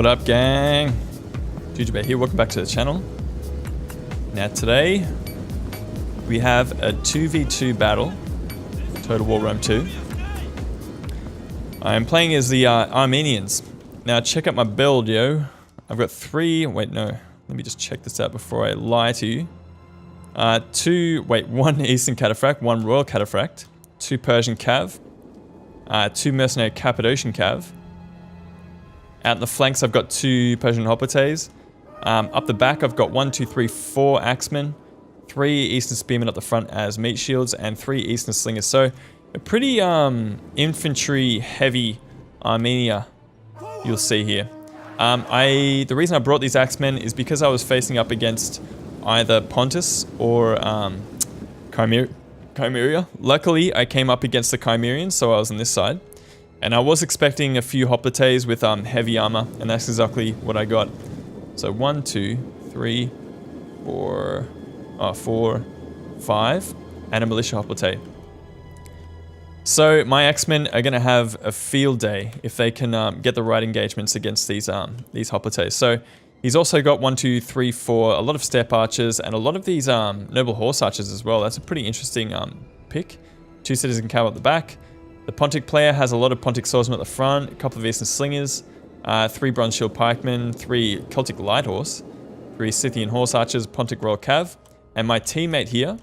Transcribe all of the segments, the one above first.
What up, gang? Jujubear here, welcome back to the channel. Now today, we have a 2v2 battle, Total War Rome 2. I am playing as the Armenians. Now check out my build, yo. I've got wait no, let me just check this out before I lie to you. One Eastern Cataphract, one Royal Cataphract, 2 Persian Cav, 2 Mercenary Cappadocian Cav. Out in the flanks, I've got 2 Persian Hoplites. Up the back, I've got 4 Axemen, 3 Eastern Spearmen up the front as meat shields, and 3 Eastern Slingers. So, a pretty infantry-heavy Armenia you'll see here. The reason I brought these Axemen is because I was facing up against either Pontus or Cimmeria. Luckily, I came up against the Cimmerians, so I was on this side. And I was expecting a few Hoplites with heavy armor, and that's exactly what I got. So 1, 2, 3, 4, 5, and a militia Hoplite. So my Axemen are going to have a field day if they can get the right engagements against these Hoplites. So he's also got 1, 2, 3, 4, a lot of step archers, and a lot of these noble horse archers as well. That's a pretty interesting pick. 2 citizen cav at the back. The Pontic player has a lot of Pontic swordsmen at the front, a couple of Eastern Slingers, 3 Bronze Shield Pikemen, 3 Celtic Light Horse, 3 Scythian Horse Archers, Pontic Royal Cav, and my teammate here,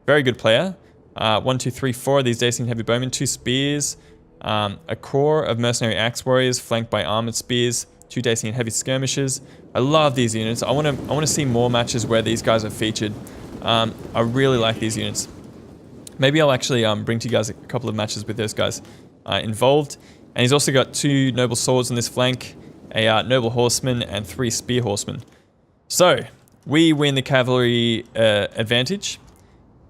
very good player, 1, 2, 3, 4 of these Dacian Heavy Bowmen, 2 Spears, a core of Mercenary Axe Warriors flanked by Armored Spears, 2 Dacian Heavy Skirmishers. I love these units. I want to see more matches where these guys are featured. I really like these units. Maybe I'll actually bring to you guys a couple of matches with those guys involved. And he's also got 2 Noble Swords on this flank, a Noble Horseman, and 3 Spear Horsemen. So, we win the cavalry advantage.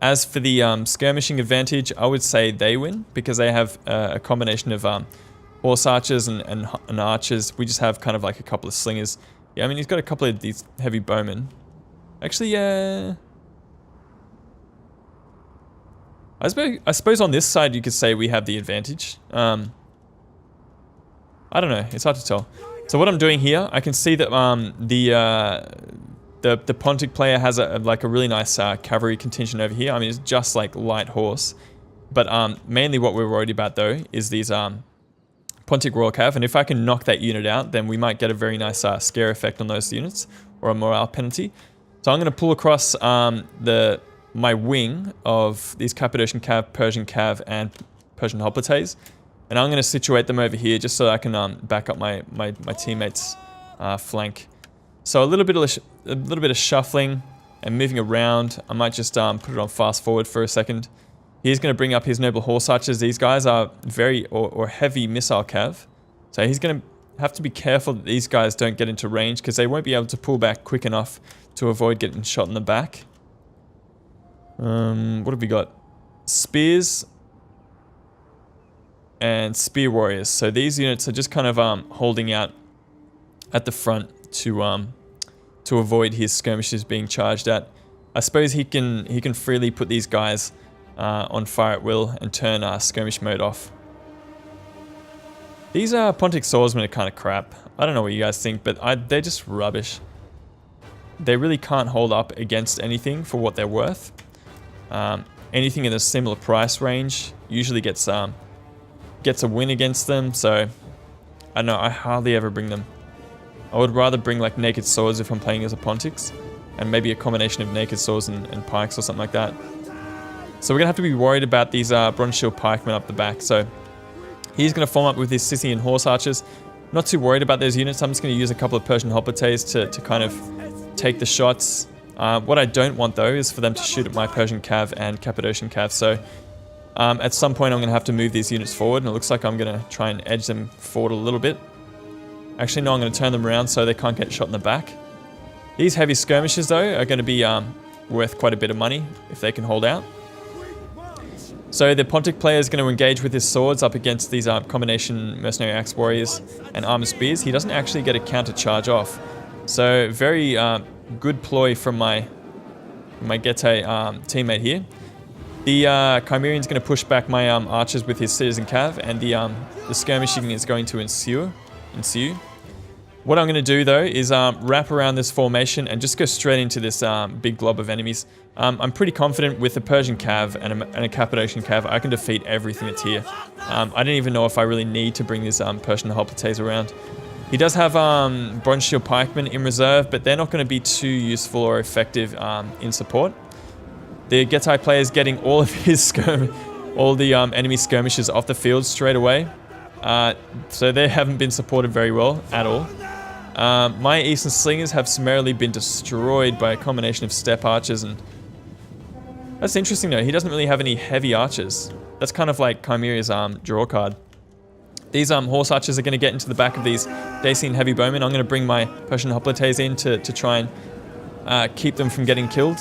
As for the skirmishing advantage, I would say they win, because they have a combination of horse archers and archers. We just have kind of like a couple of slingers. Yeah, I mean, he's got a couple of these heavy bowmen. Actually, yeah... I suppose on this side you could say we have the advantage. I don't know, it's hard to tell. So what I'm doing here, I can see that the Pontic player has a really nice cavalry contingent over here. I mean, it's just like light horse. But mainly what we're worried about though is these Pontic Royal Cav, and if I can knock that unit out, then we might get a very nice scare effect on those units, or a morale penalty. So I'm going to pull across my wing of these Cappadocian Cav, Persian Cav, and Persian Hoplites, and I'm going to situate them over here just so I can back up my teammates' flank. So a little bit of shuffling and moving around. I might just put it on fast forward for a second. He's going to bring up his noble horse archers. These guys are very or heavy missile cav, so he's going to have to be careful that these guys don't get into range, because they won't be able to pull back quick enough to avoid getting shot in the back. What have we got? Spears and Spear Warriors. So these units are just kind of holding out at the front to avoid his skirmishers being charged at. I suppose he can freely put these guys on fire at will and turn skirmish mode off. These Pontic swordsmen are kind of crap. I don't know what you guys think, but they're just rubbish. They really can't hold up against anything for what they're worth. Anything in a similar price range usually gets a win against them, so I don't know, I hardly ever bring them. I would rather bring like naked swords if I'm playing as a Pontics, and maybe a combination of naked swords and pikes or something like that. So we're gonna have to be worried about these Bronze Shield Pikemen up the back. So he's gonna form up with his Scythian Horse Archers. Not too worried about those units. I'm just gonna use a couple of Persian Hoplites to kind of take the shots. What I don't want though is for them to shoot at my Persian Cav and Cappadocian Cav, so at some point I'm going to have to move these units forward, and it looks like I'm going to try and edge them forward a little bit. Actually no, I'm going to turn them around so they can't get shot in the back. These heavy skirmishers though are going to be worth quite a bit of money if they can hold out. So the Pontic player is going to engage with his swords up against these combination Mercenary Axe Warriors and Armored Spears. He doesn't actually get a counter charge off, so very good ploy from my GETAE teammate here. The Cimmerian's going to push back my archers with his citizen cav, and the skirmishing is going to ensue. What I'm going to do though is wrap around this formation and just go straight into this big glob of enemies. I'm pretty confident with a Persian Cav and a Cappadocian Cav, I can defeat everything that's here. I don't even know if I really need to bring this Persian Hoplites around. He does have Bronze Shield Pikemen in reserve, but they're not going to be too useful or effective in support. The GETAE player is getting all of his enemy skirmishers off the field straight away. So they haven't been supported very well at all. My Eastern Slingers have summarily been destroyed by a combination of step archers, and that's interesting though, he doesn't really have any heavy archers. That's kind of like Cimmeria's draw card. These horse archers are going to get into the back of these Dacian heavy bowmen. I'm going to bring my Persian Hoplites in to try and keep them from getting killed.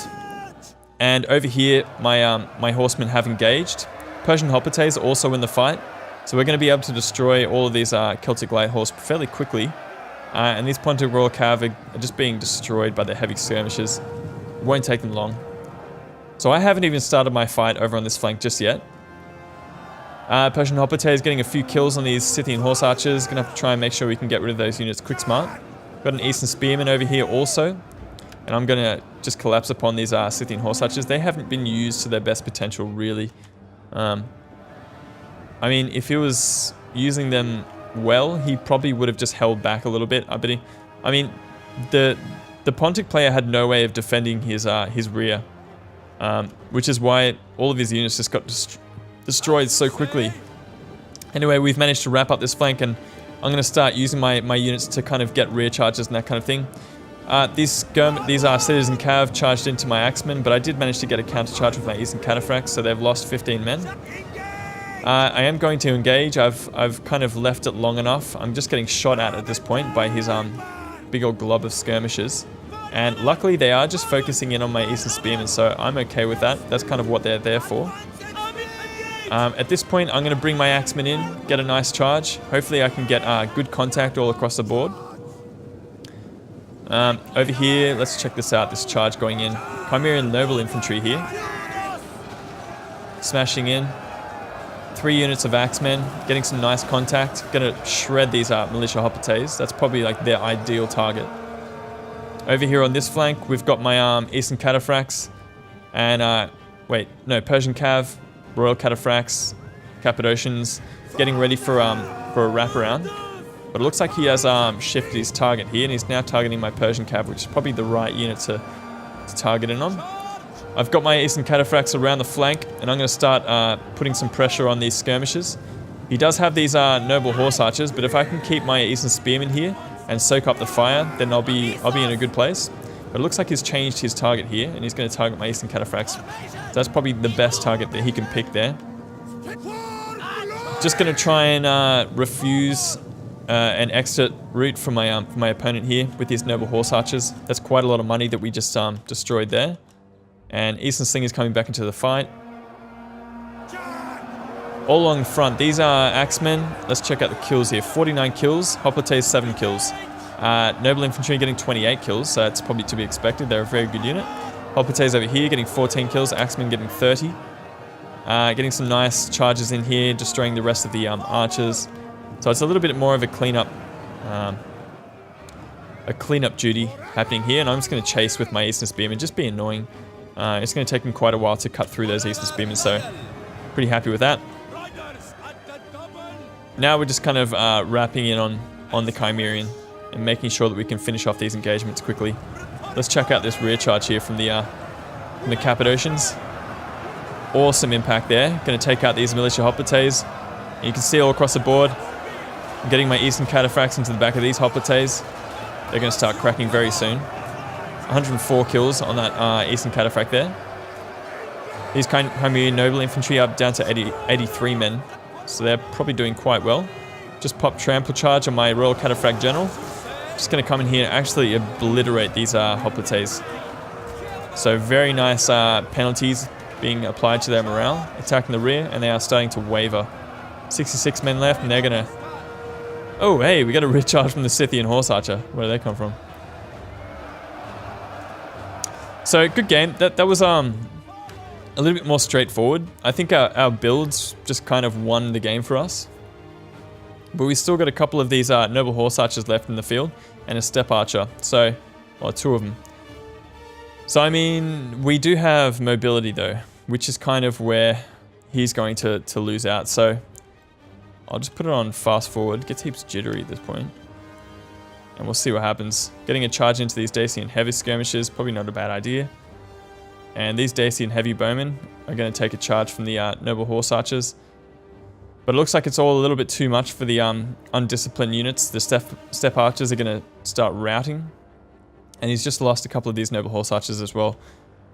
And over here, my horsemen have engaged. Persian Hoplites also in the fight. So we're going to be able to destroy all of these Celtic Light Horse fairly quickly. And these Pontic Royal Cav are just being destroyed by the heavy skirmishers. It won't take them long. So I haven't even started my fight over on this flank just yet. Persian Hoplite is getting a few kills on these Scythian Horse Archers. Gonna have to try and make sure we can get rid of those units quick smart. Got an Eastern Spearman over here also. And I'm gonna just collapse upon these Scythian Horse Archers. They haven't been used to their best potential really. I mean, if he was using them well, he probably would have just held back a little bit. I mean, the Pontic player had no way of defending his rear, which is why all of his units just got destroyed so quickly. Anyway, we've managed to wrap up this flank, and I'm going to start using my units to kind of get rear charges and that kind of thing. These Citizen Cav charged into my Axemen, but I did manage to get a counter charge with my Eastern Cataphracts, so they've lost 15 men. I am going to engage. I've kind of left it long enough. I'm just getting shot at this point by his big old glob of skirmishers. And luckily they are just focusing in on my Eastern Spearmen, so I'm okay with that. That's kind of what they're there for. At this point, I'm going to bring my Axemen in, get a nice charge. Hopefully I can get good contact all across the board. Over here, let's check this out, this charge going in. Cimmerian Noble Infantry here. Smashing in. 3 units of Axemen, getting some nice contact. Gonna shred these Militia Hoplites. That's probably like their ideal target. Over here on this flank, we've got my Eastern Cataphracts. And, Persian Cav, Royal Cataphracts, Cappadocians, getting ready for a wraparound. But it looks like he has shifted his target here, and he's now targeting my Persian Cav, which is probably the right unit to target in on. I've got my Eastern Cataphracts around the flank, and I'm going to start putting some pressure on these skirmishers. He does have these noble horse archers, but if I can keep my Eastern Spearmen here and soak up the fire, then I'll be in a good place. But it looks like he's changed his target here, and he's going to target my Eastern Cataphracts. So that's probably the best target that he can pick there. Just going to try and refuse an exit route for my opponent here with these noble horse archers. That's quite a lot of money that we just destroyed there. And Eastern Slingers coming back into the fight. All along the front, these are Axemen. Let's check out the kills here. 49 kills, Hoplites 7 kills. Noble Infantry getting 28 kills, so it's probably to be expected. They're a very good unit. Hoplites over here getting 14 kills, Axemen getting 30. Getting some nice charges in here, destroying the rest of the archers. So it's a little bit more of a cleanup duty happening here, and I'm just going to chase with my Eastern Spearmen, just be annoying. It's going to take them quite a while to cut through those Eastern Spearmen, so pretty happy with that. Now we're just kind of wrapping in on the Cimmerian and making sure that we can finish off these engagements quickly. Let's check out this rear charge here from the Cappadocians. Awesome impact there. Going to take out these Militia Hoplites. You can see all across the board. I'm getting my Eastern Cataphracts into the back of these Hoplites. They're going to start cracking very soon. 104 kills on that Eastern Cataphract there. These Cimmerian Noble Infantry up down to 83 men. So they're probably doing quite well. Just pop Trample Charge on my Royal Cataphract General. Just going to come in here and actually obliterate these Hoplites. So very nice penalties being applied to their morale. Attacking the rear, and they are starting to waver. 66 men left, and they're going to... Oh, hey, we got a rear charge from the Scythian Horse Archer. Where did they come from? So, good game. That was a little bit more straightforward. I think our builds just kind of won the game for us. But we still got a couple of these noble horse archers left in the field, and a steppe archer. So, well, 2 of them. So, I mean, we do have mobility though, which is kind of where he's going to lose out. So, I'll just put it on fast forward. Gets heaps jittery at this point. And we'll see what happens. Getting a charge into these Dacian heavy skirmishers, probably not a bad idea. And these Dacian heavy bowmen are going to take a charge from the noble horse archers. But it looks like it's all a little bit too much for the undisciplined units. The steppe archers are going to start routing. And he's just lost a couple of these noble horse archers as well.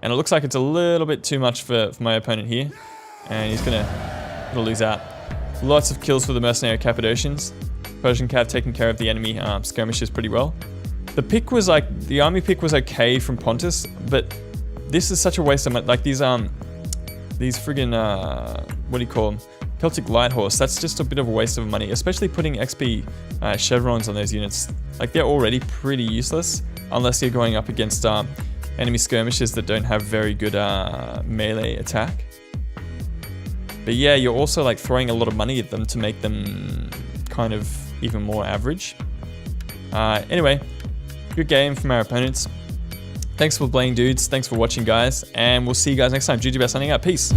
And it looks like it's a little bit too much for my opponent here. And he's going to lose out. Lots of kills for the mercenary Cappadocians. Persian Cav taking care of the enemy skirmishers pretty well. The pick was like, the army pick was okay from Pontus, but this is such a waste of money. Like these friggin', what do you call them? Celtic Light Horse, that's just a bit of a waste of money, especially putting XP chevrons on those units. Like they're already pretty useless, unless you're going up against enemy skirmishers that don't have very good melee attack. But yeah, you're also like throwing a lot of money at them to make them kind of even more average. Anyway, good game from our opponents. Thanks for playing, dudes. Thanks for watching, guys. And we'll see you guys next time. Jujubear signing out. Peace.